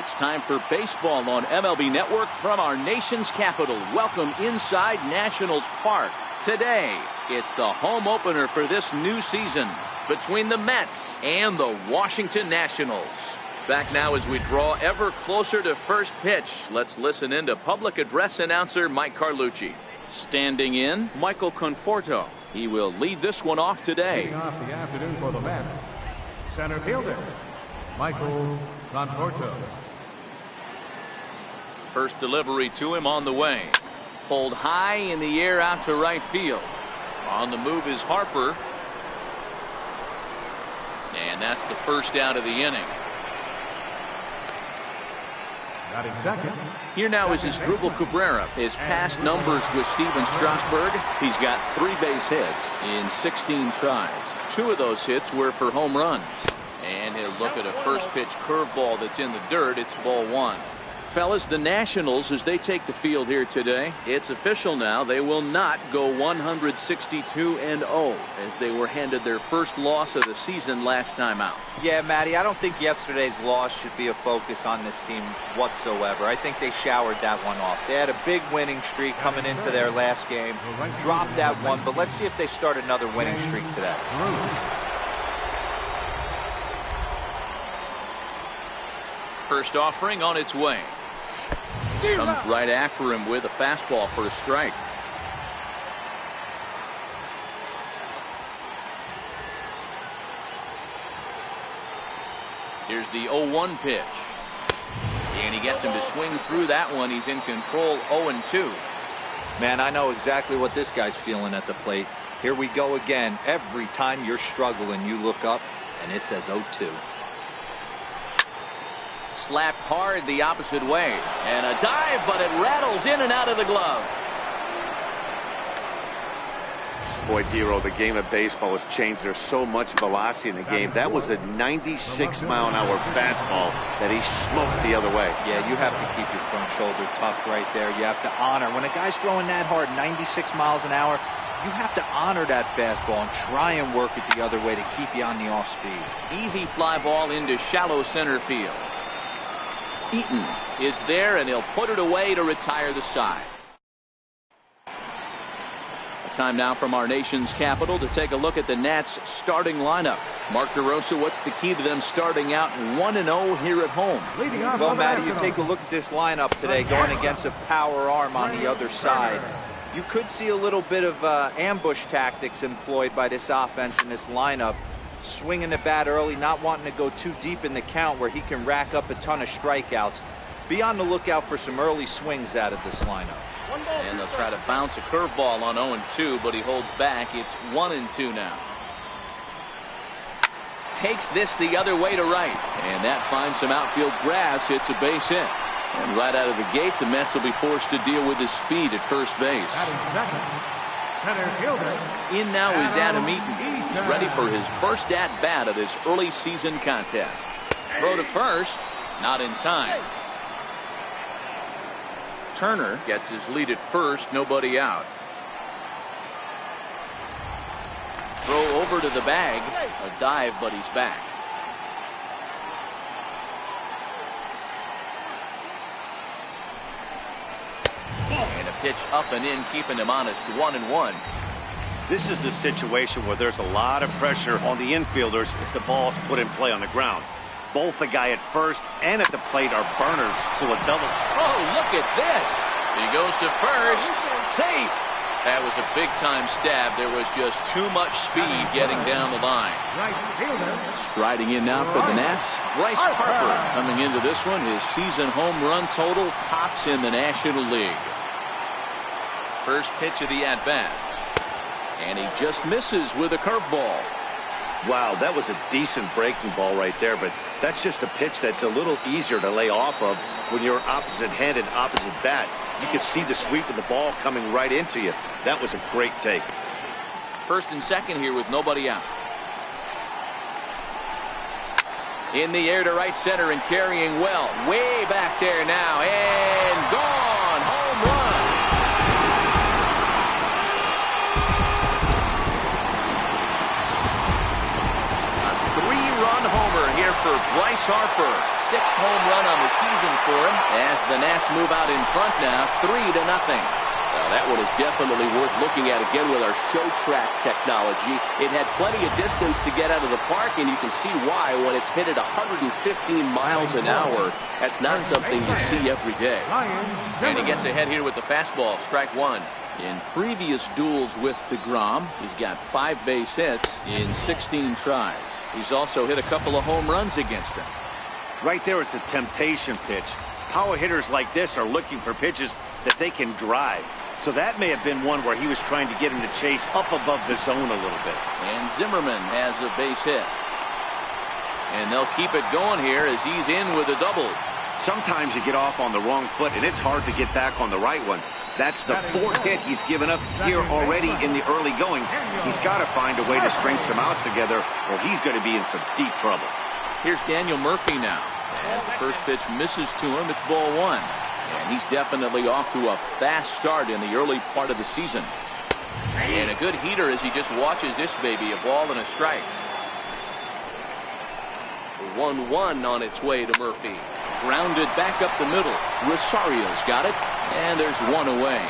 It's time for baseball on MLB Network from our nation's capital. Welcome inside Nationals Park. Today, it's the home opener for this new season between the Mets and the Washington Nationals. Back now as we draw ever closer to first pitch. Let's listen in to public address announcer Mike Carlucci. Standing in, Michael Conforto. He will lead this one off today. Leading off the afternoon for the Mets, center fielder Michael Conforto. First delivery to him on the way. Pulled high in the air out to right field. On the move is Harper. And that's the first out of the inning. Batting second. Here now is his Drupal Cabrera. His past numbers with Steven Strasburg. He's got 3 base hits in 16 tries. 2 of those hits were for home runs. And he'll look at a first pitch curveball that's in the dirt. It's ball 1. Fellas, the Nationals, as they take the field here today, it's official now. They will not go 162-0 as they were handed their first loss of the season last time out. Yeah, Matty, I don't think yesterday's loss should be a focus on this team whatsoever. I think they showered that one off. They had a big winning streak coming into their last game, dropped that one, but let's see if they start another winning streak today. First offering on its way. Comes right after him with a fastball for a strike. Here's the 0-1 pitch. And he gets him to swing through that one. He's in control, 0-2. Man, I know exactly what this guy's feeling at the plate. Here we go again. Every time you're struggling, you look up and it says 0-2. Slapped hard the opposite way. And a dive, but it rattles in and out of the glove. Boy, Dero, the game of baseball has changed. There's so much velocity in the game. That was a 96-mile-an-hour fastball that he smoked the other way. Yeah, you have to keep your front shoulder tucked right there. You have to honor. When a guy's throwing that hard, 96 miles an hour, you have to honor that fastball and try and work it the other way to keep you on the off speed. Easy fly ball into shallow center field. Eaton is there, and he'll put it away to retire the side. A time now from our nation's capital to take a look at the Nats starting lineup. Mark DeRosa, what's the key to them starting out 1-0 here at home? Well, Matty, you take a look at this lineup today going against a power arm on the other side. You could see a little bit of ambush tactics employed by this offense in this lineup. Swinging the bat early, not wanting to go too deep in the count where he can rack up a ton of strikeouts. Be on the lookout for some early swings out of this lineup. And they'll try to bounce a curveball on 0-2, but he holds back. It's 1-2 now. Takes this the other way to right, and that finds some outfield grass. It's a base hit. And right out of the gate, the Mets will be forced to deal with his speed at first base. In now is Adam Eaton. He's ready for his first at-bat of this early season contest. Throw to first, not in time. Turner gets his lead at first, nobody out. Throw over to the bag, a dive, but he's back. And a pitch up and in, keeping him honest, 1-1. This is the situation where there's a lot of pressure on the infielders if the ball's put in play on the ground. Both the guy at first and at the plate are burners, so a double. Oh, look at this. He goes to first. Safe. That was a big-time stab. There was just too much speed getting down the line. Striding in now for the Nats, Bryce Harper. Coming into this one, his season home run total tops in the National League. First pitch of the at-bat. And he just misses with a curveball. Wow, that was a decent breaking ball right there, but that's just a pitch that's a little easier to lay off of when you're opposite-handed, opposite bat. You can see the sweep of the ball coming right into you. That was a great take. First and second here with nobody out. In the air to right center and carrying well. Way back there now, and gone. Home run. Homer here for Bryce Harper. 6th home run on the season for him as the Nats move out in front now, 3-0. Now that one is definitely worth looking at again with our show track technology. It had plenty of distance to get out of the park, and you can see why when it's hit at 115 miles an hour. That's not something you see every day. And he gets ahead here with the fastball, strike one. In previous duels with DeGrom, he's got 5 base hits in 16 tries. He's also hit a couple of home runs against him. Right there is a temptation pitch. Power hitters like this are looking for pitches that they can drive. So that may have been one where he was trying to get him to chase up above the zone a little bit. And Zimmerman has a base hit. And they'll keep it going here as he's in with a double. Sometimes you get off on the wrong foot, and it's hard to get back on the right one. That's the 4th hit he's given up here already in the early going. He's got to find a way to string some outs together, or he's going to be in some deep trouble. Here's Daniel Murphy now. As the first pitch misses to him, it's ball 1. And he's definitely off to a fast start in the early part of the season. And a good heater as he just watches this baby, a ball and a strike. 1-1 on its way to Murphy. Grounded back up the middle. Rosario's got it. And there's one away.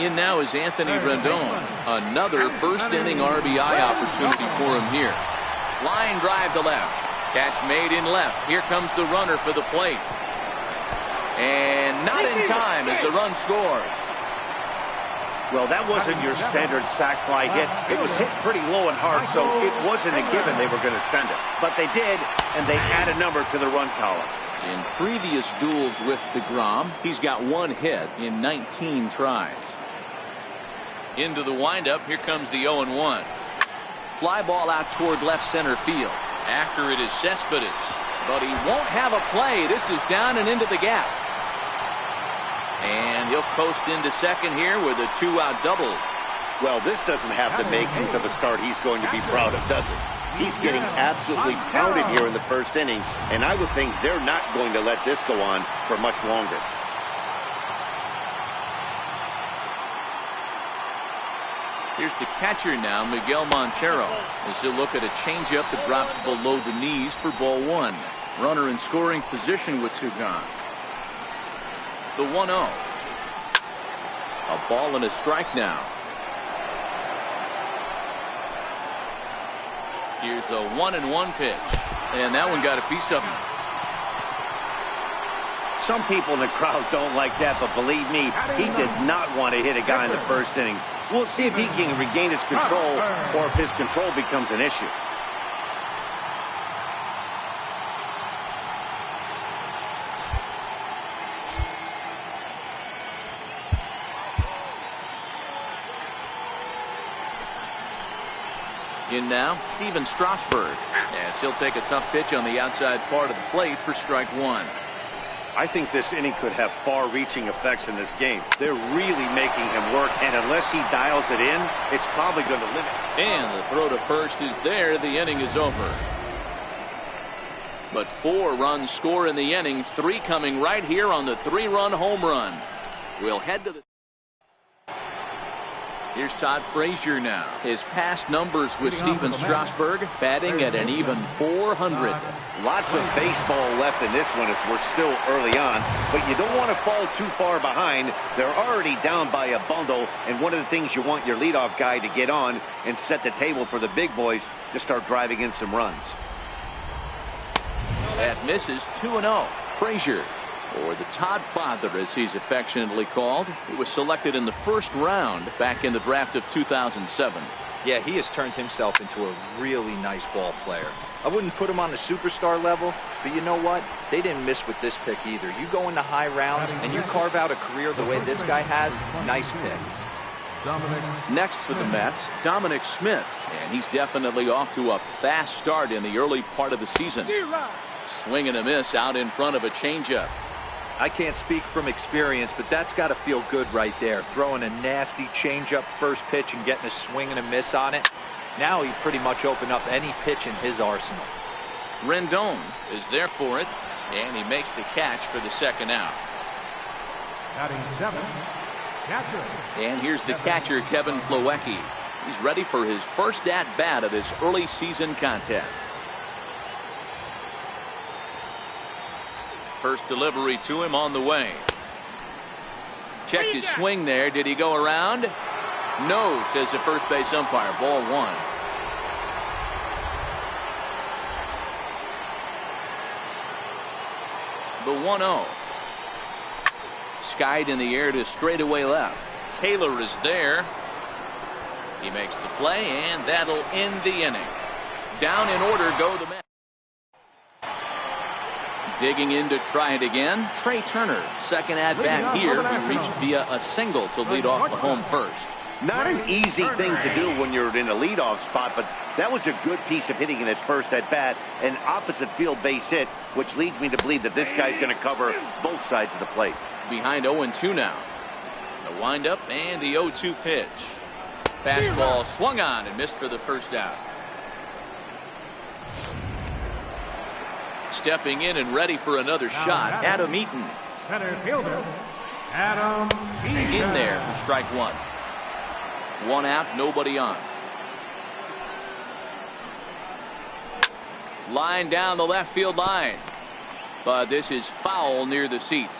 In now is Anthony Rendon. Another first inning RBI opportunity for him here. Line drive to left. Catch made in left. Here comes the runner for the plate. And not in time as the run scores. Well, that wasn't your standard sac fly hit. It was hit pretty low and hard, so it wasn't a given they were going to send it. But they did, and they add a number to the run column. In previous duels with DeGrom, he's got 1 hit in 19 tries. Into the windup, here comes the 0-1. Fly ball out toward left center field. After it is Cespedes, but he won't have a play. This is down and into the gap. And he'll post into second here with a 2-out double. Well, this doesn't have the makings of a start he's going to be proud of, does it? He's getting absolutely pounded here in the first inning, and I would think they're not going to let this go on for much longer. Here's the catcher now, Miguel Montero, as he'll look at a changeup that drops below the knees for ball 1. Runner in scoring position with 2 gone. The 1-0. A ball and a strike now. Here's the 1-1 pitch. And that one got a piece of him. Some people in the crowd don't like that, but believe me, he did not want to hit a guy in the first inning. We'll see if he can regain his control or if his control becomes an issue. In now, Steven Strasburg, as he'll take a tough pitch on the outside part of the plate for strike 1. I think this inning could have far-reaching effects in this game. They're really making him work, and unless he dials it in, it's probably going to limit. And the throw to first is there. The inning is over. But 4 runs score in the inning, 3 coming right here on the 3-run home run. We'll head to the... Here's Todd Frazier now. His past numbers with Steven Strasburg, batting at an even .400. Lots of baseball left in this one as we're still early on, but you don't want to fall too far behind. They're already down by a bundle, and one of the things you want your leadoff guy to get on and set the table for the big boys to start driving in some runs. That misses. 2-0. Frazier, or the Todd Father as he's affectionately called, who was selected in the first round back in the draft of 2007. Yeah, he has turned himself into a really nice ball player. I wouldn't put him on the superstar level, but you know what? They didn't miss with this pick either. You go into high rounds and you carve out a career the way this guy has, nice pick. Next for the Mets, Dominic Smith, and he's definitely off to a fast start in the early part of the season. Swing and a miss out in front of a changeup. I can't speak from experience, but that's got to feel good right there. Throwing a nasty changeup first pitch and getting a swing and a miss on it. Now he pretty much opened up any pitch in his arsenal. Rendon is there for it, and he makes the catch for the second out. Batting 7, catcher. And here's the catcher, Kevin Plawecki. He's ready for his first at-bat of this early season contest. First delivery to him on the way. Checked his swing there. Did he go around? No, says the first base umpire. Ball one. The 1-0. Skied in the air to straightaway left. Taylor is there. He makes the play, and that'll end the inning. Down in order go the Mets. Digging in to try it again. Trey Turner, second at bat here. He reached via a single to lead off the home first. Not an easy thing to do when you're in a leadoff spot, but that was a good piece of hitting in his first at bat. An opposite field base hit, which leads me to believe that this guy's going to cover both sides of the plate. Behind 0-2 now. The windup and the 0-2 pitch. Fastball swung on and missed for the first out. Stepping in and ready for another shot, Adam Eaton. Center fielder, Adam Eaton. In there for strike one. One out, nobody on. Line down the left field line. But this is foul near the seats.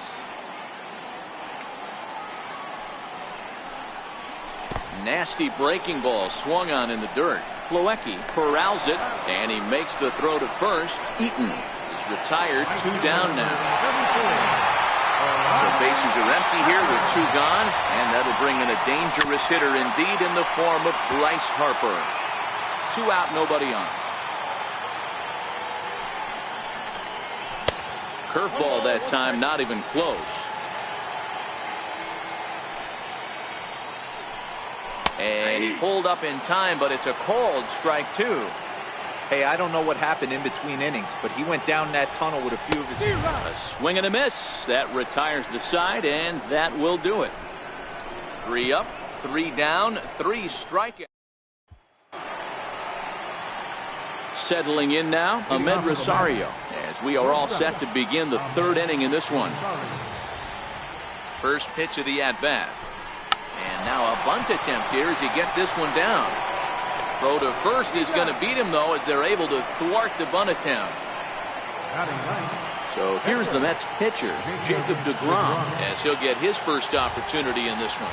Nasty breaking ball swung on in the dirt. Plawecki corrals it, and he makes the throw to first. Eaton is retired, 2 down now. So bases are empty here with 2 gone, and that'll bring in a dangerous hitter indeed in the form of Bryce Harper. 2 out, nobody on. Curveball that time, not even close. And he pulled up in time, but it's a called strike 2. Hey, I don't know what happened in between innings, but he went down that tunnel with a few of his... A swing and a miss. That retires the side, and that will do it. 3 up, 3 down, 3 strikeouts. Settling in now, Ahmed Rosario, as we are all set to begin the 3rd inning in this one. First pitch of the at-bat. And now a bunt attempt here as he gets this one down. Throw to first is going to beat him, though, as they're able to thwart the bunt attempt. So here's the Mets pitcher, Jacob deGrom, as he'll get his first opportunity in this one.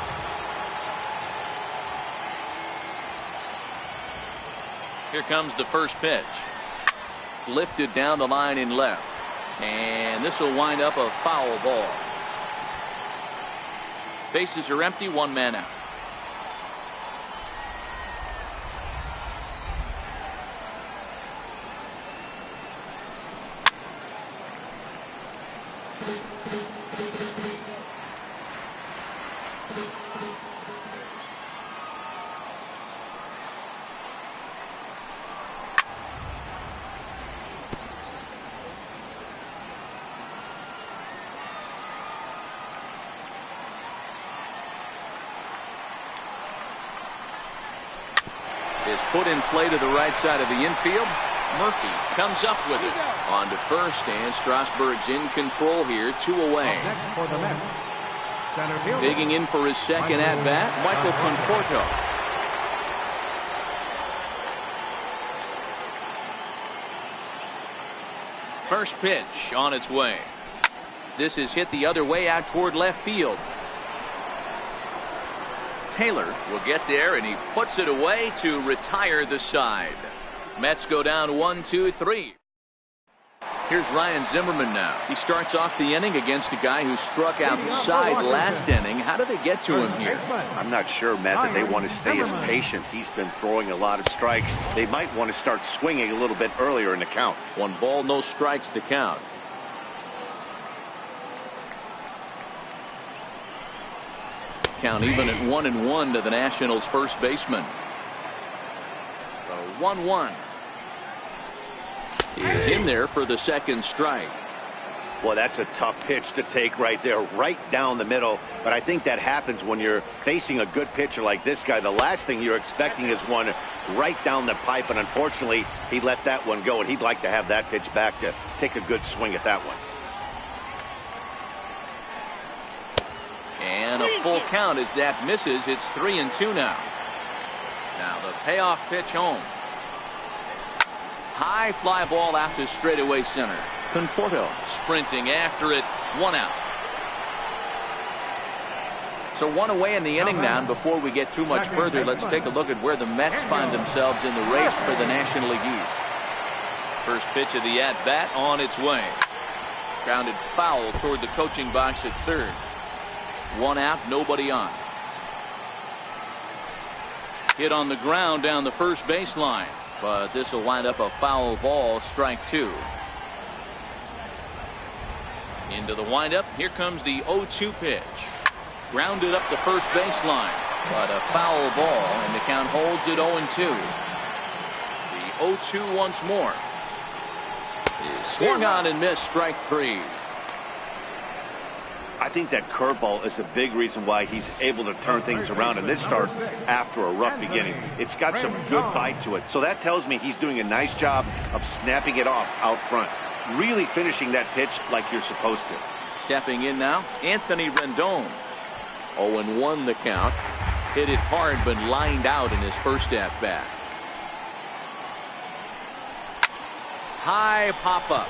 Here comes the first pitch. Lifted down the line in left. And this will wind up a foul ball. Bases are empty, 1 man out. Is put in play to the right side of the infield. Murphy comes up with it. On to first, and Strasburg's in control here, 2 away. Digging in for his second at-bat, Michael Conforto. First pitch on its way. This is hit the other way out toward left field. Taylor will get there, and he puts it away to retire the side. Mets go down 1-2-3. Here's Ryan Zimmerman now. He starts off the inning against a guy who struck outside last inning. How do they get to him here? I'm not sure, Matt, that they want to stay as patient. He's been throwing a lot of strikes. They might want to start swinging a little bit earlier in the count. 1 ball, no strikes to count. Count even at 1-1 to the Nationals' first baseman. So 1-1 is in there for the second strike. Well, that's a tough pitch to take right there, right down the middle. But I think that happens when you're facing a good pitcher like this guy. The last thing you're expecting is one right down the pipe, and unfortunately, he let that one go, and he'd like to have that pitch back to take a good swing at that one. And a full count as that misses. It's 3-2 now. Now the payoff pitch home. High fly ball out to straightaway center. Conforto sprinting after it. 1 out. So 1 away in the inning now. And before we get too much further, let's take a look at where the Mets find themselves in the race for the National League East. First pitch of the at-bat on its way. Grounded foul toward the coaching box at third. 1 out, nobody on. Hit on the ground down the first baseline, but this will wind up a foul ball, strike 2. Into the windup. Here comes the 0-2 pitch. Grounded up the first baseline, but a foul ball, and the count holds at 0-2. The 0-2 once more. Is swung on and missed, strike 3. I think that curveball is a big reason why he's able to turn things around in this start after a rough beginning. It's got some good bite to it. So that tells me he's doing a nice job of snapping it off out front. Really finishing that pitch like you're supposed to. Stepping in now, Anthony Rendon. 0-1 the count. Hit it hard but lined out in his first at-bat. High pop-up.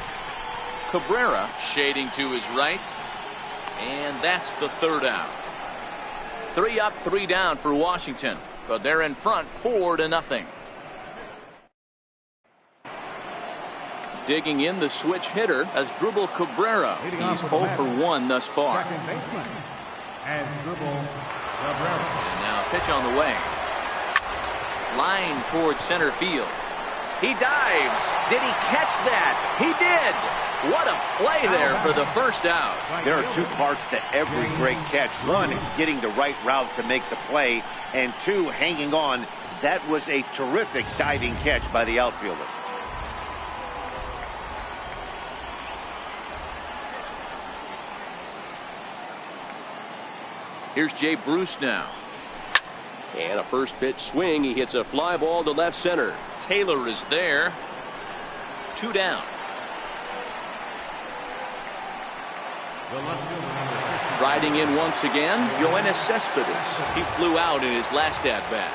Cabrera shading to his right. And that's the 3rd out. 3 up, 3 down for Washington, but they're in front 4-0. Digging in the switch hitter as Asdrubal Cabrera. He's 0 for 1 thus far. And now pitch on the way. Line towards center field. He dives. Did he catch that? He did. What a play there for the first out. There are 2 parts to every great catch. 1, getting the right route to make the play, and 2, hanging on. That was a terrific diving catch by the outfielder. Here's Jay Bruce now. And a first pitch swing. He hits a fly ball to left center. Taylor is there. 2 down. Riding in once again, Yoenis Cespedes. He flew out in his last at-bat.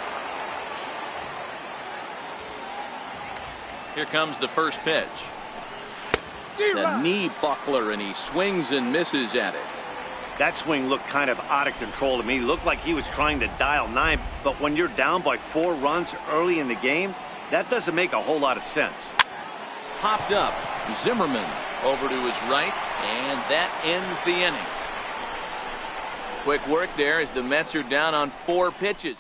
Here comes the first pitch. The knee buckler, and he swings and misses at it. That swing looked kind of out of control to me. Looked like he was trying to dial 9, but when you're down by 4 runs early in the game, that doesn't make a whole lot of sense. Popped up. Zimmerman over to his right, and that ends the inning. Quick work there as the Mets are down on 4 pitches.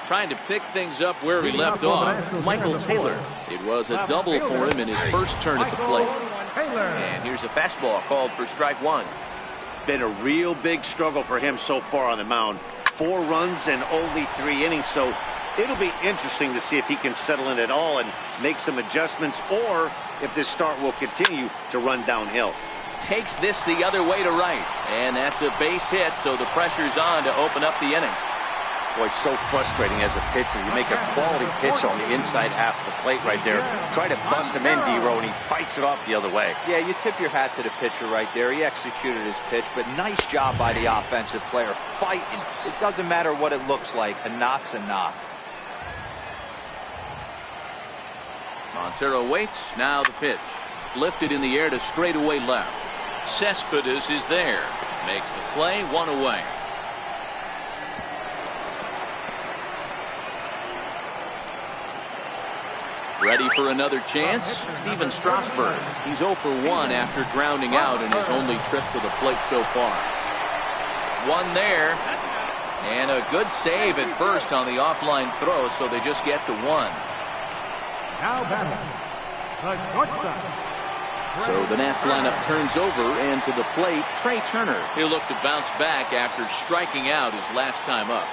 Trying to pick things up where he left off, Michael Taylor. It was a double for him in his first turn at the plate. And here's a fastball called for strike 1. Been a real big struggle for him so far on the mound. 4 runs and only 3 innings, so it'll be interesting to see if he can settle in at all and make some adjustments, or if this start will continue to run downhill. Takes this the other way to right, and that's a base hit, so the pressure's on to open up the inning. Boy, so frustrating as a pitcher. You make a quality pitch on the inside half of the plate right there. Try to bust him in, D-Row, and he fights it off the other way. Yeah, you tip your hat to the pitcher right there. He executed his pitch, but nice job by the offensive player fighting. It doesn't matter what it looks like. A knock's a knock. Montero waits. Now the pitch. Lifted in the air to straightaway left. Cespedes is there. Makes the play, 1 away. Ready for another chance? Steven Strasburg. He's 0 for 1 after grounding out in his only trip to the plate so far. 1 there. And a good save at first on the offline throw, so they just get to 1. Now batting, the shortstop. So the Nats lineup turns over, and to the plate, Trey Turner. He'll look to bounce back after striking out his last time up.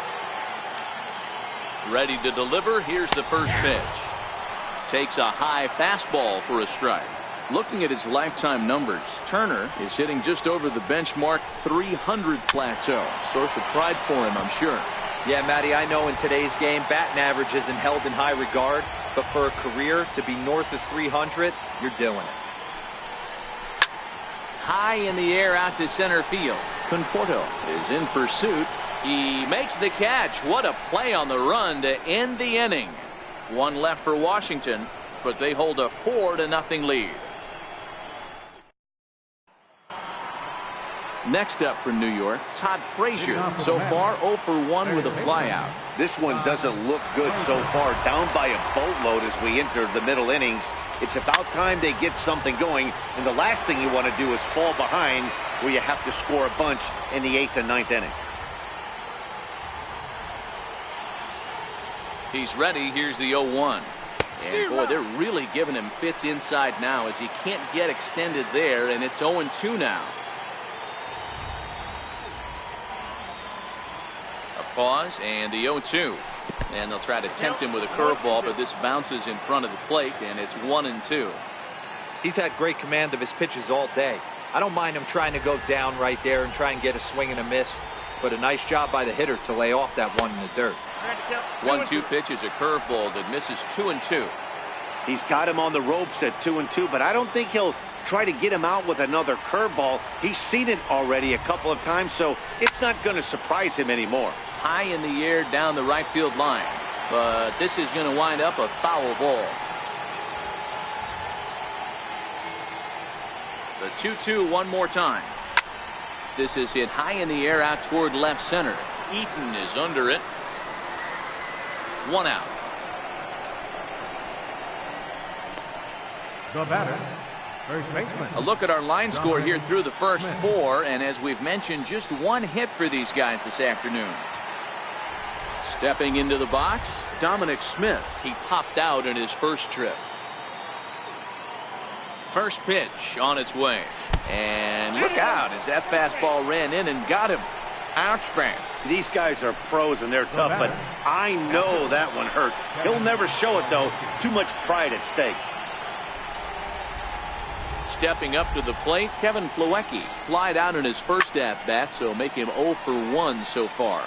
Ready to deliver. Here's the first pitch. Takes a high fastball for a strike. Looking at his lifetime numbers, Turner is hitting just over the benchmark 300 plateau. Source of pride for him, I'm sure. Yeah, Matty, I know in today's game, batting average isn't held in high regard, but for a career to be north of 300, you're doing it. High in the air out to center field. Conforto is in pursuit. He makes the catch. What a play on the run to end the inning. One left for Washington, but they hold a 4-0 lead. Next up for New York, Todd Frazier. So far 0 for 1 with a flyout. This one doesn't look good so far. Down by a boatload as we enter the middle innings. It's about time they get something going. And the last thing you want to do is fall behind where you have to score a bunch in the 8th and 9th inning. He's ready. Here's the 0-1. And boy, they're really giving him fits inside now as he can't get extended there, and it's 0-2 now. A pause and the 0-2. And they'll try to tempt him with a curveball, but this bounces in front of the plate, and it's 1-2. He's had great command of his pitches all day. I don't mind him trying to go down right there and try and get a swing and a miss, but a nice job by the hitter to lay off that one in the dirt. 1-2 pitch is a curveball that misses 2-2. He's got him on the ropes at 2-2, but I don't think he'll try to get him out with another curveball. He's seen it already a couple of times, so it's not going to surprise him anymore. High in the air down the right field line, but this is going to wind up a foul ball. The 2-2 one more time. This is hit high in the air out toward left center. Eaton is under it. One out. The batter, first baseman. A look at our line score here through the first 4, and as we've mentioned, just one hit for these guys this afternoon. Stepping into the box, Dominic Smith. He popped out in his first trip. First pitch on its way. And look out as that fastball ran in and got him. Ouch, bang. These guys are pros and they're tough, but I know that one hurt. He'll never show it, though. Too much pride at stake. Stepping up to the plate, Kevin Plawecki flied out in his first at-bat, so make him 0 for 1 so far.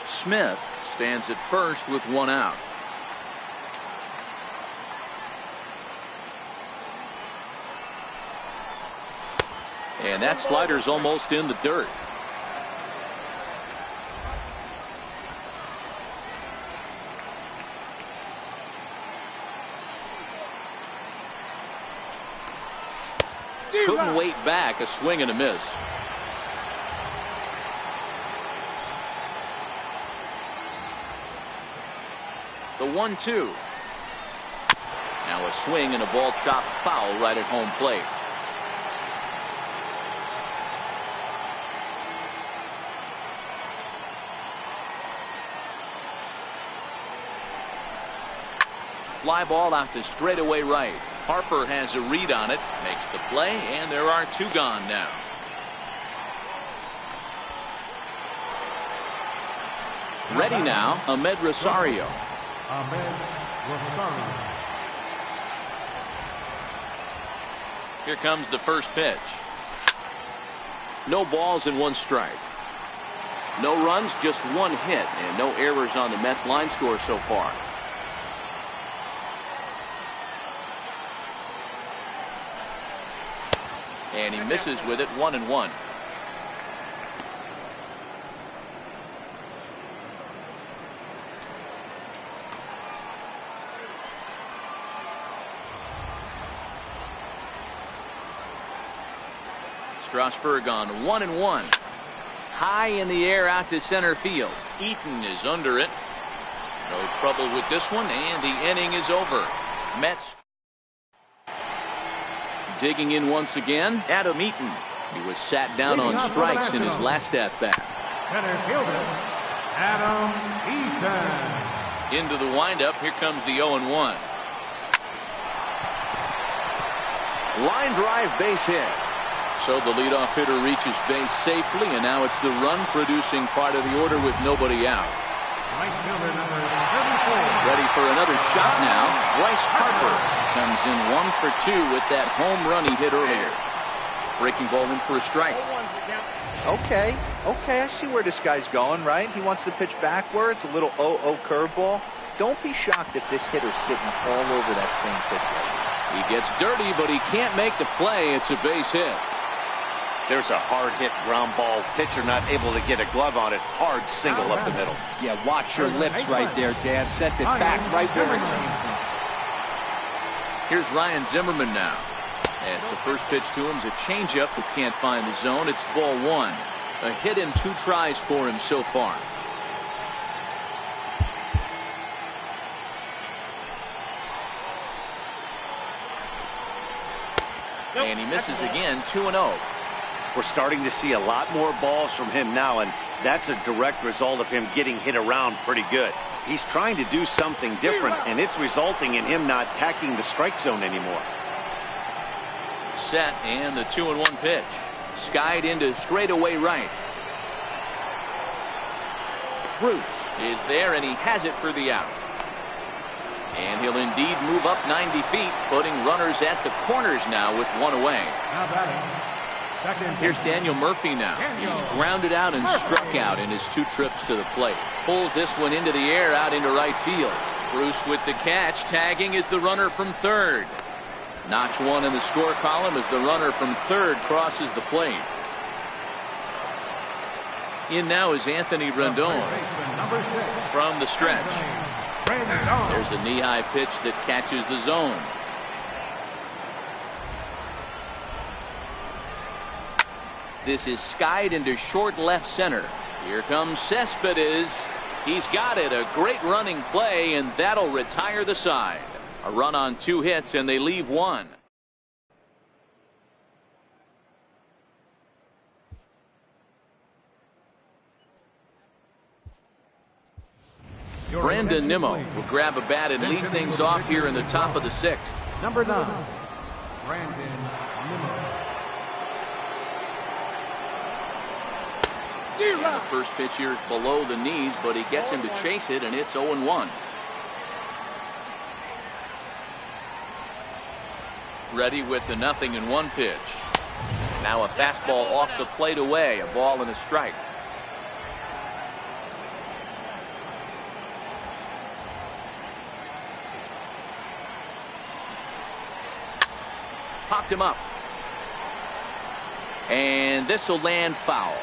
Smith stands at first with one out. And that slider's almost in the dirt. Couldn't wait back. A swing and a miss. The 1-2. Now a swing and a ball chopped foul right at home plate. Fly ball out to straightaway right. Harper has a read on it, makes the play, and there are 2 gone now. Ready now, Ahmed Rosario. Ahmed Rosario. Here comes the first pitch. No balls and 1 strike. No runs, just 1 hit, and no errors on the Mets line score so far. And he misses with it, 1-1. Strasburg on 1-1. High in the air out to center field. Eaton is under it. No trouble with this one, and the inning is over. Mets digging in once again, Adam Eaton. He was sat down on strikes in his last at-bat. Center fielder, Adam Eaton. Into the windup, here comes the 0-1. Line drive base hit. So the leadoff hitter reaches base safely, and now it's the run-producing part of the order with nobody out. Right fielder number 34. Ready for another shot now. Bryce Harper comes in 1 for 2 with that home run he hit earlier. Breaking ball in for a strike. Okay, I see where this guy's going, right? He wants to pitch backwards, a little 0-0 curveball. Don't be shocked if this hitter's sitting all over that same pitch. He gets dirty, but he can't make the play. It's a base hit. There's a hard-hit ground ball. Pitcher not able to get a glove on it. Hard single up the middle. Yeah, watch your lips right there, Dan. Sent it back right where it came from. Here's Ryan Zimmerman now. As the first pitch to him is a changeup but can't find the zone. It's ball one. A hit in 2 tries for him so far. And he misses again, 2-0. We're starting to see a lot more balls from him now, and that's a direct result of him getting hit around pretty good. He's trying to do something different, and it's resulting in him not attacking the strike zone anymore. Set, and the 2-1 pitch. Skied into straightaway right. Bruce is there, and he has it for the out. And he'll indeed move up 90 feet, putting runners at the corners now with 1 away. Here's Daniel Murphy now. He's grounded out and struck out in his 2 trips to the plate. Pulls this one into the air out into right field. Bruce with the catch. Tagging is the runner from third. Notch 1 in the score column as the runner from third crosses the plate. In now is Anthony Rendon from the stretch. There's a knee-high pitch that catches the zone. This is skied into short left center. Here comes Cespedes. He's got it. A great running play, and that'll retire the side. A run on 2 hits, and they leave 1. Brandon Nimmo will grab a bat and lead things off here in the top of the 6th. Number 9, Brandon Nimmo. And the first pitch here is below the knees, but he gets him to chase it, and it's 0-1. Ready with the 0-1 pitch. Now a fastball off the plate away, a ball and a strike. Popped him up. And this will land foul.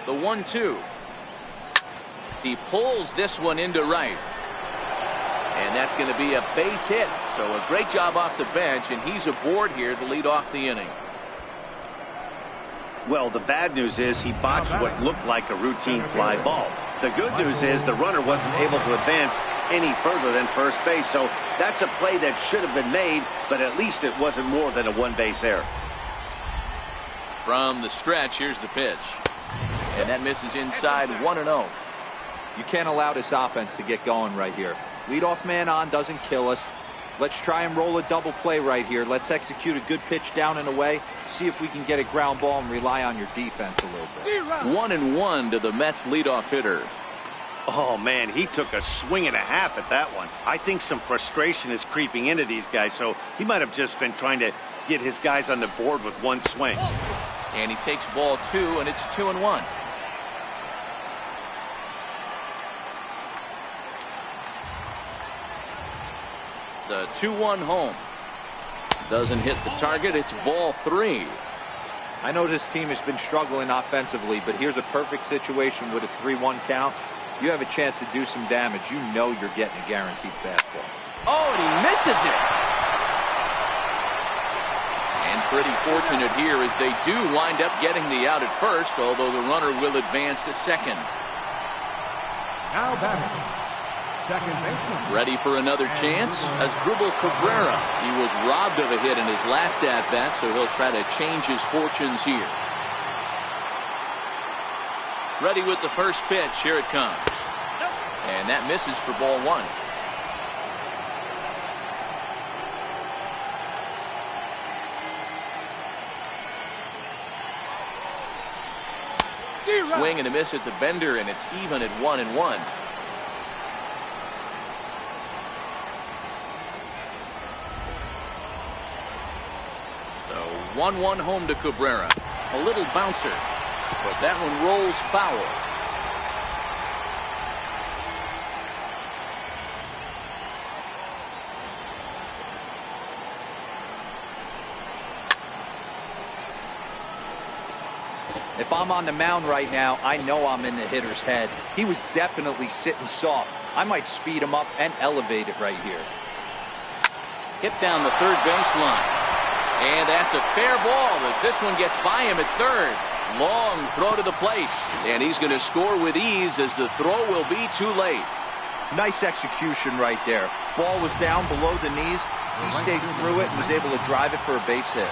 The 1-2. He pulls this one into right. And that's going to be a base hit. So a great job off the bench, and he's aboard here to lead off the inning. Well, the bad news is he botched what looked like a routine fly ball. The good news is the runner wasn't able to advance any further than first base. So that's a play that should have been made, but at least it wasn't more than a 1-base error. From the stretch, here's the pitch. And that misses inside, 1-0. You can't allow this offense to get going right here. Leadoff man on doesn't kill us. Let's try and roll a double play right here. Let's execute a good pitch down and away. See if we can get a ground ball and rely on your defense a little bit. 1-1 to the Mets leadoff hitter. Oh, man, he took a swing and a half at that one. I think some frustration is creeping into these guys, so he might have just been trying to get his guys on the board with 1 swing. And he takes ball 2, and it's 2-1. The 2-1 home. Doesn't hit the target. It's ball 3. I know this team has been struggling offensively, but here's a perfect situation with a 3-1 count. You have a chance to do some damage. You know you're getting a guaranteed fastball. Oh, and he misses it. And pretty fortunate here as they do wind up getting the out at first, although the runner will advance to second. Now batting, second baseman. Ready for another chance as Dribble Cabrera. He was robbed of a hit in his last at-bat, so he'll try to change his fortunes here. Ready with the first pitch. Here it comes. And that misses for ball 1. Swing and a miss at the bender, and it's even at 1-1. The 1-1 home to Cabrera. A little bouncer, but that one rolls foul. If I'm on the mound right now, I know I'm in the hitter's head. He was definitely sitting soft. I might speed him up and elevate it right here. Hit down the third baseline. And that's a fair ball as this one gets by him at third. Long throw to the plate. And he's going to score with ease as the throw will be too late. Nice execution right there. Ball was down below the knees. He stayed through it and was able to drive it for a base hit.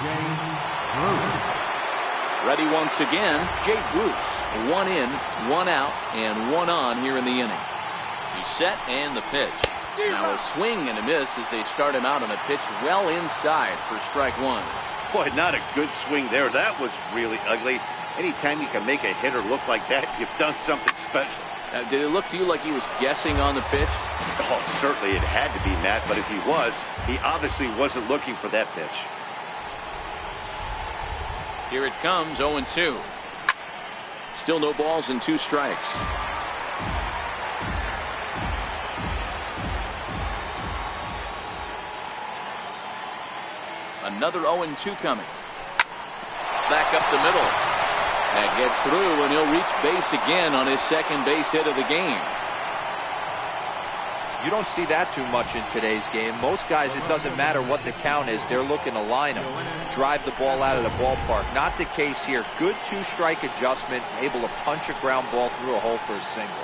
Ready once again, Jay Bruce. 1 in, 1 out, and 1 on here in the inning. He's set and the pitch. Now a swing and a miss as they start him out on a pitch well inside for strike 1. Boy, not a good swing there. That was really ugly. Anytime you can make a hitter look like that, you've done something special. Did it look to you like he was guessing on the pitch? Oh, certainly it had to be, Matt, but if he was, he obviously wasn't looking for that pitch. Here it comes, 0-2. Still no balls and 2 strikes. Another 0-2 coming. Back up the middle. That gets through, and he'll reach base again on his second base hit of the game. You don't see that too much in today's game. Most guys, it doesn't matter what the count is. They're looking to line him, drive the ball out of the ballpark. Not the case here. Good 2-strike adjustment, able to punch a ground ball through a hole for a single.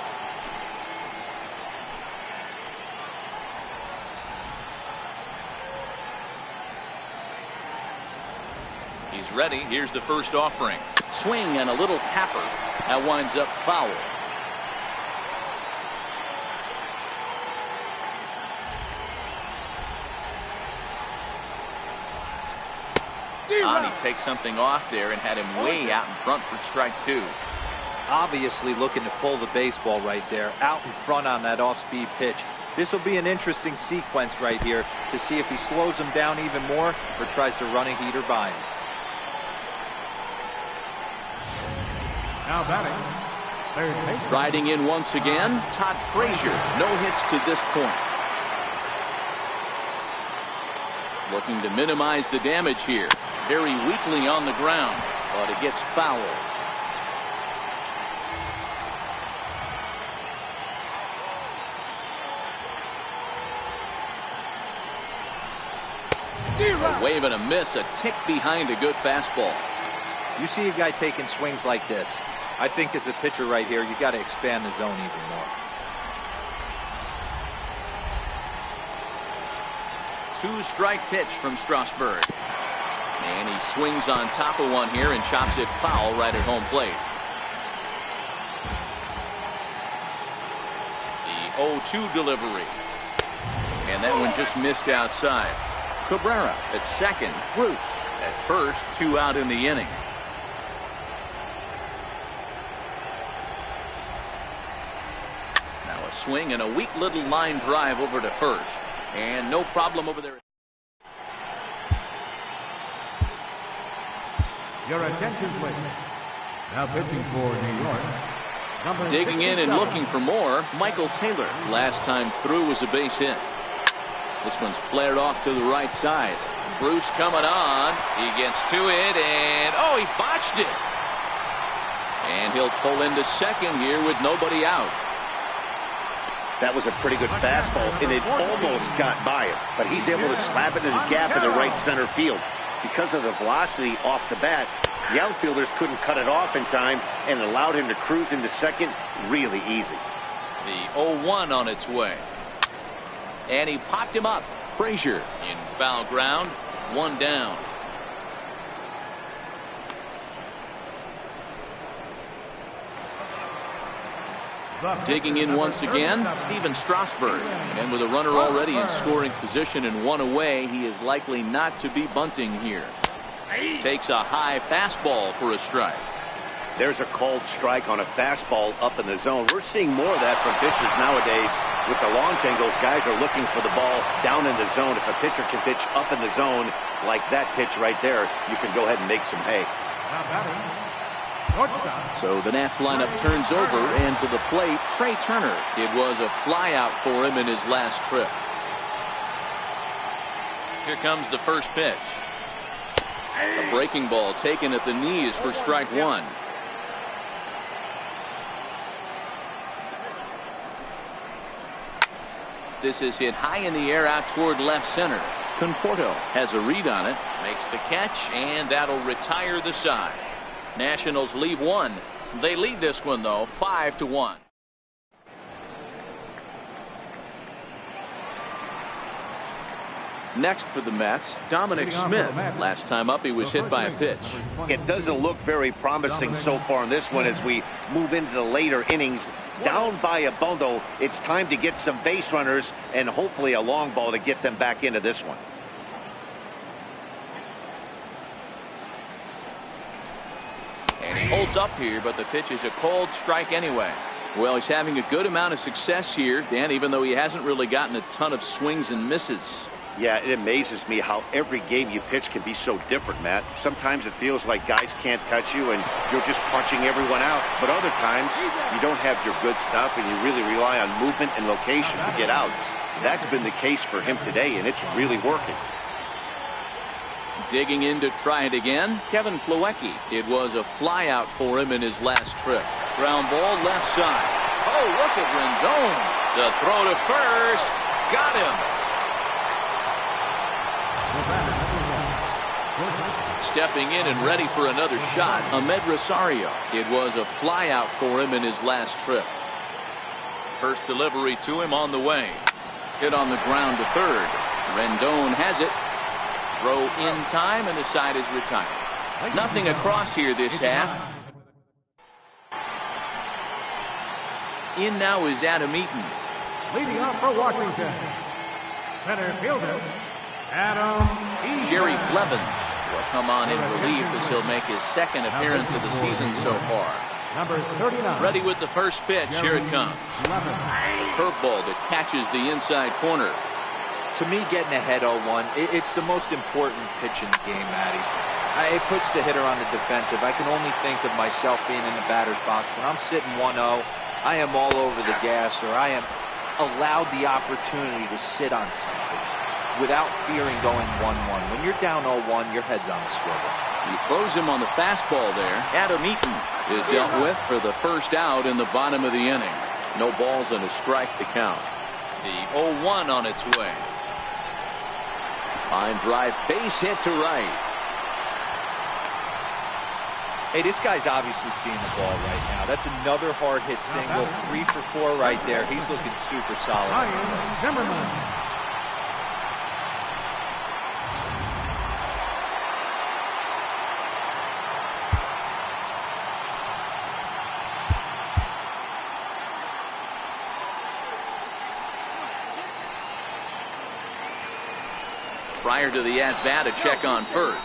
He's ready. Here's the first offering. Swing and a little tapper. That winds up foul. He takes something off there and had him way out in front for strike 2. Obviously looking to pull the baseball right there. Out in front on that off-speed pitch. This will be an interesting sequence right here to see if he slows him down even more or tries to run a heater by him. Now batting, third baseman. Riding in once again, Todd Frazier. No hits to this point. Looking to minimize the damage here. Very weakly on the ground, but it gets foul. A wave and a miss, a tick behind a good fastball. You see a guy taking swings like this. I think as a pitcher right here, you got to expand the zone even more. 2-strike pitch from Strasburg. And he swings on top of one here and chops it foul right at home plate. The 0-2 delivery. And that one just missed outside. Cabrera at second. Bruce at first. 2 out in the inning. Now a swing and a weak little line drive over to first. And no problem over there. Your attention, please. Now pitching for New York. Number Digging in and 57. looking for more, Michael Taylor. Last time through was a base hit. This one's flared off to the right side. Bruce coming on. He gets to it, and oh, he botched it. And he'll pull into second here with nobody out. That was a pretty good fastball, and it almost got by him. But he's able to slap it in the gap in the right center field. Because of the velocity off the bat, the outfielders couldn't cut it off in time and allowed him to cruise into second really easy. The 0-1 on its way. And he popped him up. Frazier in foul ground. 1 down. Digging in once again, Steven Strasburg. And with a runner already in scoring position and 1 away, he is likely not to be bunting here. Takes a high fastball for a strike. There's a called strike on a fastball up in the zone. We're seeing more of that from pitchers nowadays. With the launch angles, guys are looking for the ball down in the zone. If a pitcher can pitch up in the zone like that pitch right there, you can go ahead and make some hay. Now batting. Shortstop. So the Nats lineup turns over, and to the plate, Trey Turner. It was a flyout for him in his last trip. Here comes the first pitch. A breaking ball taken at the knees for strike 1. This is hit high in the air out toward left center. Conforto has a read on it, makes the catch, and that'll retire the side. Nationals leave one. They lead this one, though, 5-1. Next for the Mets, Dominic Smith. Last time up, he was hit by a pitch. It doesn't look very promising so far in this one as we move into the later innings. Down by a bundle, it's time to get some base runners and hopefully a long ball to get them back into this one. And he holds up here, but the pitch is a cold strike anyway. Well, he's having a good amount of success here, Dan, even though he hasn't really gotten a ton of swings and misses. Yeah, it amazes me how every game you pitch can be so different, Matt. Sometimes it feels like guys can't touch you and you're just punching everyone out. But other times you don't have your good stuff and you really rely on movement and location to get outs. That's been the case for him today, and it's really working. Digging in to try it again, Kevin Plawecki. It was a fly out for him in his last trip. Ground ball left side. Oh, look at Rendon. The throw to first. Got him. Stepping in and ready for another shot, Ahmed Rosario. It was a fly out for him in his last trip. First delivery to him on the way. Hit on the ground to third. Rendon has it. Throw in time, and the side is retired. Nothing across here this half. In now is Adam Eaton. Leading off for Washington, center fielder Adam Eaton. Jerry Blevins will come on in relief as he'll make his second appearance of the season so far. Number 39. Ready with the first pitch. Here it comes. Curveball that catches the inside corner. To me, getting ahead 0-1, it's the most important pitch in the game, Matty. It puts the hitter on the defensive. I can only think of myself being in the batter's box. When I'm sitting 1-0, I am all over the gas, or I am allowed the opportunity to sit on something without fearing going 1-1. When you're down 0-1, your head's on a swivel. He throws him on the fastball there. Adam Eaton is dealt with for the first out in the bottom of the inning. No balls and a strike to count. The 0-1 on its way. Line drive, base hit to right. Hey, this guy's obviously seeing the ball right now. That's another hard hit single. 3 for 4 right there. He's looking super solid. Ryan Zimmerman. Prior to the at-bat, a check on first.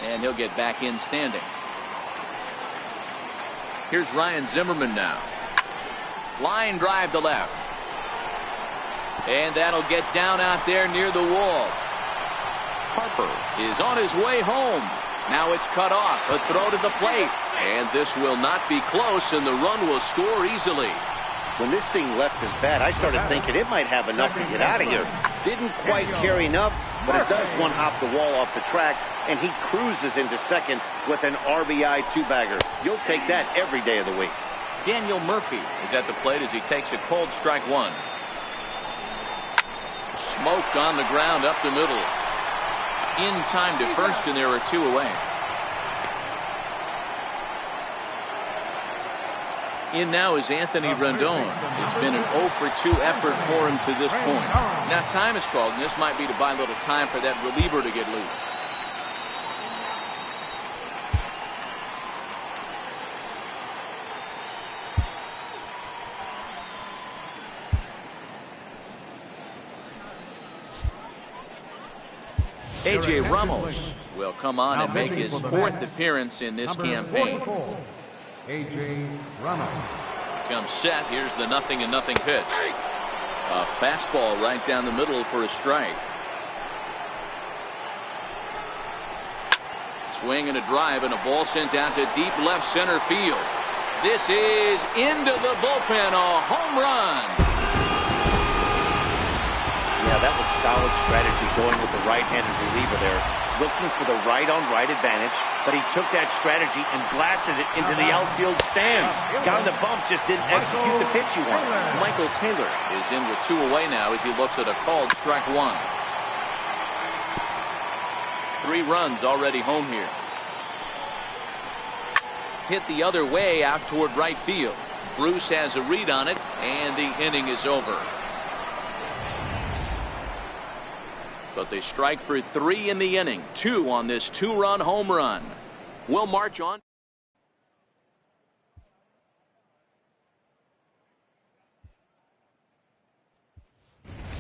And he'll get back in standing. Here's Ryan Zimmerman now. Line drive to left. And that'll get down out there near the wall. Harper is on his way home. Now it's cut off. A throw to the plate. And this will not be close, and the run will score easily. When this thing left his bat, I started thinking it might have enough to get out of here. Didn't quite carry enough, but it does one-hop the wall off the track, and he cruises into second with an RBI two-bagger. You'll take that every day of the week. Daniel Murphy is at the plate as he takes a cold strike one. Smoked on the ground up the middle. In time to first, and there are 2 away. In now is Anthony Rendon. It's been an 0 for 2 effort for him to this point. Now time is called, and this might be to buy a little time for that reliever to get loose. A.J. Ramos will come on and make his 4th appearance in this campaign. A.J. Ramos. Comes set. Here's the 0-0 pitch. A fastball right down the middle for a strike. Swing and a drive, and a ball sent out to deep left center field. This is into the bullpen. A home run. Yeah, that was solid strategy going with the right-handed reliever there. Looking for the right-on-right advantage, but he took that strategy and blasted it into the outfield stands. Got on the bump, just didn't execute the pitch he wanted. Michael Taylor is in with 2 away now as he looks at a called strike 1. 3 runs already home here. Hit the other way out toward right field. Bruce has a read on it, and the inning is over. But they strike for 3 in the inning. 2 on this 2-run home run. We'll march on.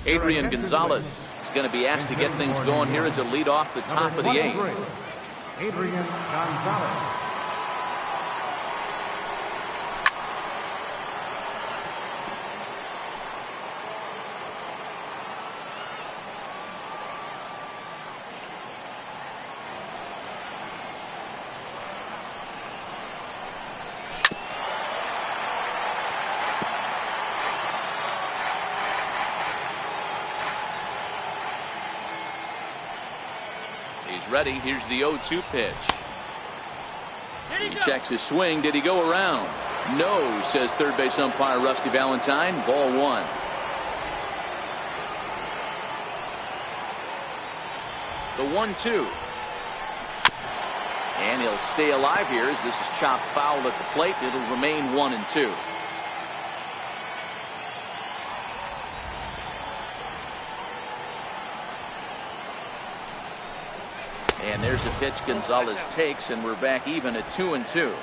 Adrian Gonzalez is going to be asked to get things going here as a lead off the top of the 8th. Adrian Gonzalez. Ready. Here's the 0-2 pitch. He checks his swing. Did he go around? No, says third base umpire Rusty Valentine. Ball 1. The 1-2. And he'll stay alive here as this is chopped foul at the plate. It'll remain 1-2. And there's a pitch Gonzalez takes, and we're back even at 2-2.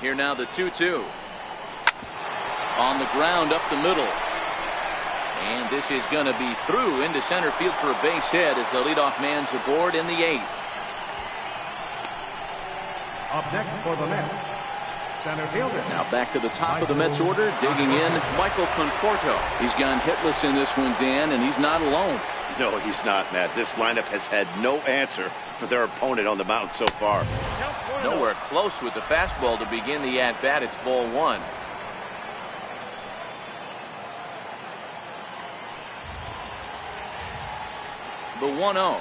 Here now the 2-2. On the ground up the middle. And this is going to be through into center field for a base hit as the leadoff man's aboard in the 8th. Up next for the Mets, center fielder. Now back to the top of the Mets order, digging in Michael Conforto. He's gone hitless in this one, Dan, and he's not alone. No, he's not, Matt. This lineup has had no answer for their opponent on the mound so far. Nowhere close with the fastball to begin the at-bat. It's ball 1. The 1-0.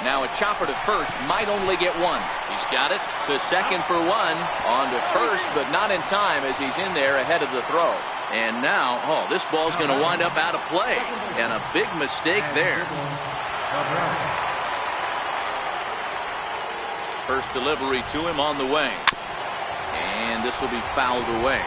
Now a chopper to first, might only get 1. He's got it to second for 1. On to first, but not in time as he's in there ahead of the throw. And now, this ball's going to wind up out of play. And a big mistake there. First delivery to him on the way. And this will be fouled away.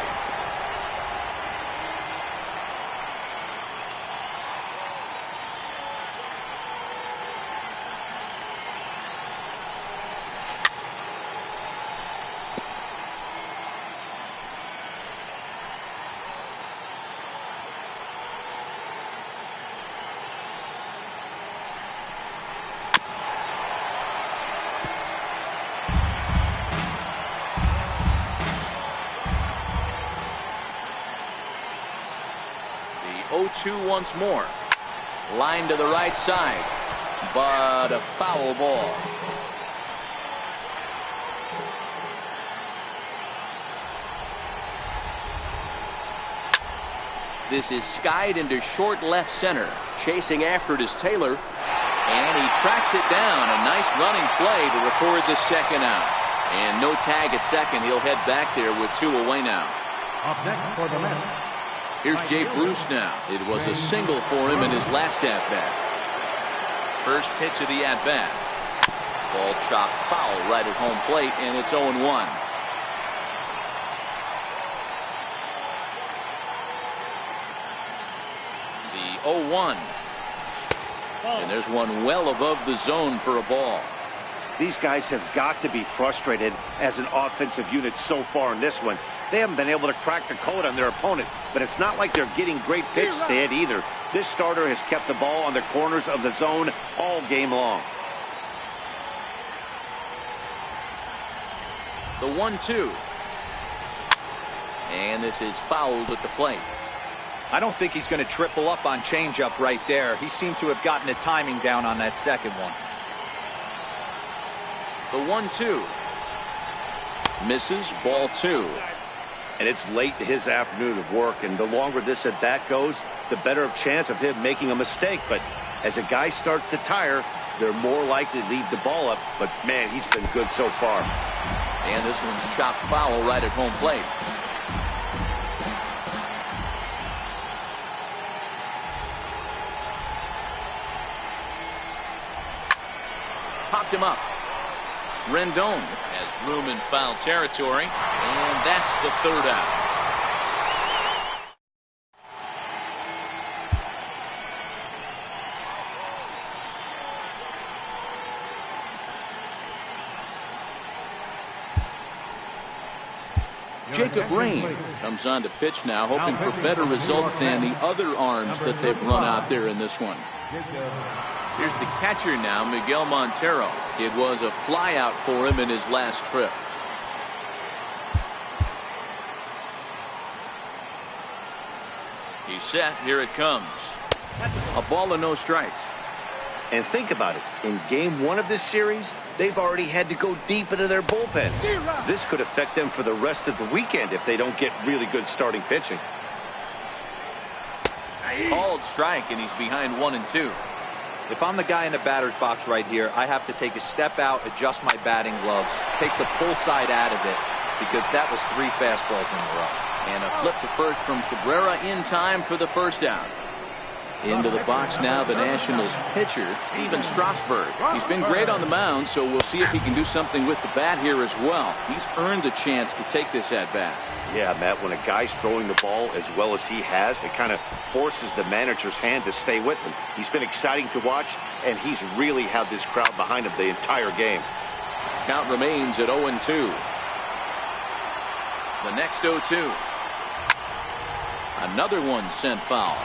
The 0-2 once more. Line to the right side, but a foul ball. This is skied into short left center. Chasing after it is Taylor, and he tracks it down. A nice running play to record the second out. And no tag at second. He'll head back there with 2 away now. Up next for the Mets. Here's Jay Bruce now. It was a single for him in his last at-bat. First pitch of the at-bat. Ball chopped foul right at home plate, and it's 0-1. The 0-1. And there's one well above the zone for a ball. These guys have got to be frustrated as an offensive unit so far in this one. They haven't been able to crack the code on their opponent, but it's not like they're getting great pitches to hit either. This starter has kept the ball on the corners of the zone all game long. The 1-2. And this is fouled at the plate. I don't think he's going to triple up on changeup right there. He seemed to have gotten the timing down on that second one. The 1-2. Misses, ball 2. And it's late in his afternoon of work, and the longer this at bat goes, the better chance of him making a mistake. But as a guy starts to tire, they're more likely to leave the ball up. But man, he's been good so far. And this one's chopped foul right at home plate. Popped him up. Rendon has room in foul territory, and that's the 3rd out. Jacob Rain comes on to pitch now, hoping for better results than the other arms that they've run out there in this one. Here's the catcher now, Miguel Montero. It was a flyout for him in his last trip. He's set. Here it comes. A ball and no strikes. And think about it. In game 1 of this series, they've already had to go deep into their bullpen. This could affect them for the rest of the weekend if they don't get really good starting pitching. Called strike, and he's behind 1-2. If I'm the guy in the batter's box right here, I have to take a step out, adjust my batting gloves, take the pull side out of it, because that was 3 fastballs in a row. And a flip to first from Cabrera in time for the 1st out. Into the box now, the Nationals pitcher, Steven Strasburg. He's been great on the mound, so we'll see if he can do something with the bat here as well. He's earned the chance to take this at-bat. Yeah, Matt, when a guy's throwing the ball as well as he has, it kind of forces the manager's hand to stay with him. He's been exciting to watch, and he's really had this crowd behind him the entire game. Count remains at 0-2. The next 0-2. Another one sent foul.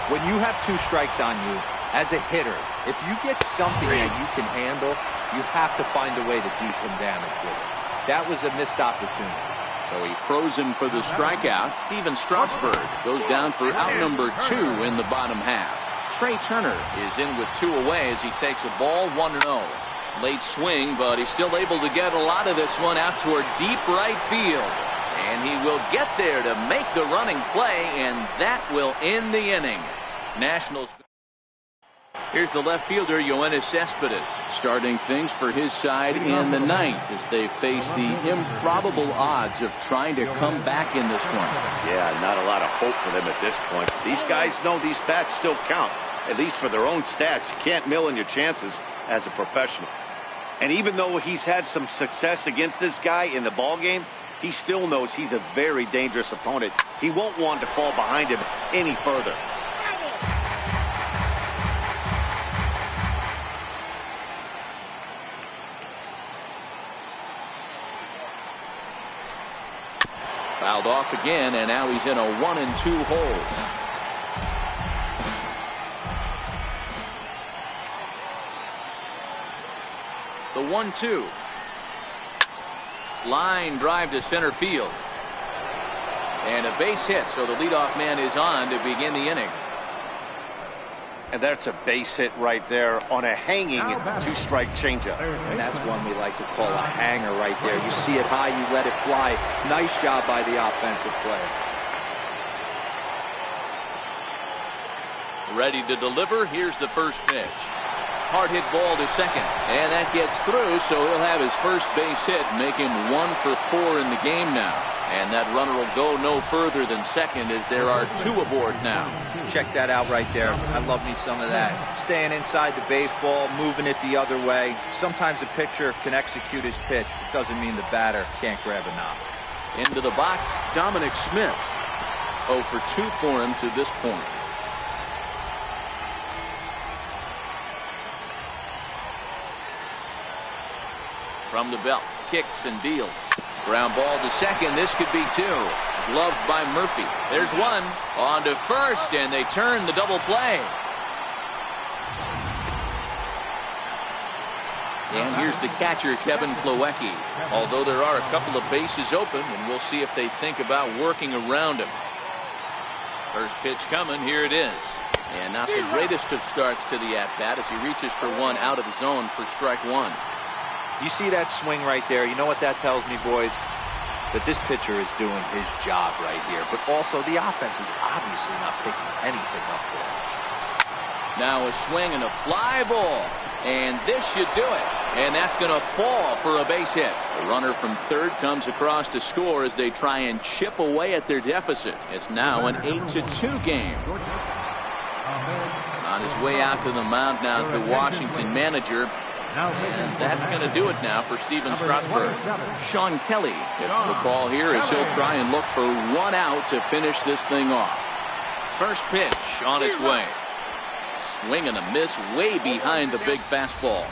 When you have 2 strikes on you, as a hitter, if you get something that you can handle, you have to find a way to do some damage with it. That was a missed opportunity. So he froze him for the strikeout. Steven Strasburg goes down for out number 2 in the bottom half. Trey Turner is in with 2 away as he takes a ball 1-0. Late swing, but he's still able to get a lot of this one out toward deep right field. And he will get there to make the running play, and that will end the inning. Nationals. Here's the left fielder, Yoenis Cespedes, starting things for his side in the 9th as they face the improbable odds of trying to come back in this one. Yeah, not a lot of hope for them at this point. These guys know these bats still count, at least for their own stats. You can't mill in your chances as a professional. And even though he's had some success against this guy in the ball game, he still knows he's a very dangerous opponent. He won't want to fall behind him any further. Fouled off again, and now he's in a 1-2 hole. The 1-2. Line drive to center field. And a base hit, so the leadoff man is on to begin the inning. And that's a base hit right there on a hanging 2-strike changeup. And that's one we like to call a hanger right there. You see it high, you let it fly. Nice job by the offensive player. Ready to deliver. Here's the first pitch. Hard hit ball to second, and that gets through, so he'll have his first base hit, make him 1 for 4 in the game now. And that runner will go no further than second as there are 2 aboard now. Check that out right there. I love me some of that. Staying inside the baseball, moving it the other way. Sometimes a pitcher can execute his pitch, but doesn't mean the batter can't grab a knob. Into the box, Dominic Smith. 0 for 2 for him to this point. From the belt, kicks and deals. Ground ball to second. This could be 2. Gloved by Murphy. There's 1. On to first, and they turn the double play. And here's the catcher, Kevin Plawecki. Although there are a couple of bases open, and we'll see if they think about working around him. First pitch coming. Here it is. And not the greatest of starts to the at-bat as he reaches for 1 out of the zone for strike 1. You see that swing right there? You know what that tells me, boys? That this pitcher is doing his job right here. But also, the offense is obviously not picking anything up today. Now a swing and a fly ball. And this should do it. And that's going to fall for a base hit. The runner from third comes across to score as they try and chip away at their deficit. It's now an 8-2 game. On his way out to the mound now, the Washington manager. And that's going to do it now for Steven Strasburg. Sean Kelly gets the call here as he'll try and look for one out to finish this thing off. First pitch on its way. Swing and a miss way behind the big fastball.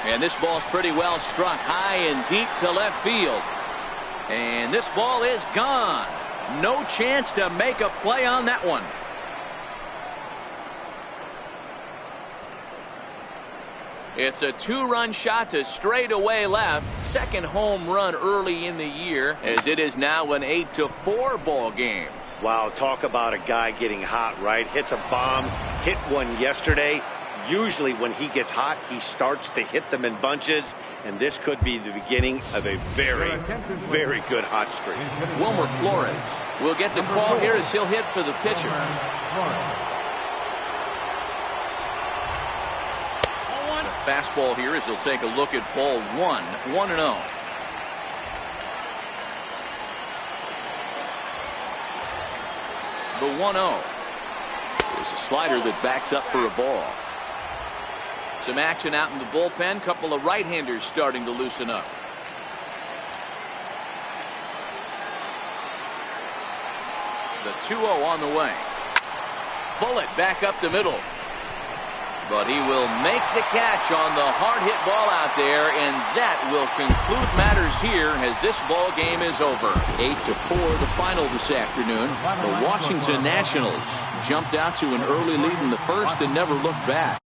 And this ball's pretty well struck high and deep to left field. And this ball is gone. No chance to make a play on that one. It's a two-run shot to straightaway left. Second home run early in the year, as it is now an 8-4 ball game. Wow, talk about a guy getting hot, right? Hits a bomb, hit one yesterday. Usually when he gets hot, he starts to hit them in bunches, and this could be the beginning of a very, very good hot streak. Wilmer Flores will get the call here as he'll hit for the pitcher. The fastball here as he'll take a look at ball 1-0. The 1-0 is a slider that backs up for a ball. Some action out in the bullpen. Couple of right-handers starting to loosen up. The 2-0 on the way. Bullet back up the middle. But he will make the catch on the hard hit ball out there, and that will conclude matters here as this ball game is over. 8-4 the final this afternoon. The Washington Nationals jumped out to an early lead in the first and never looked back.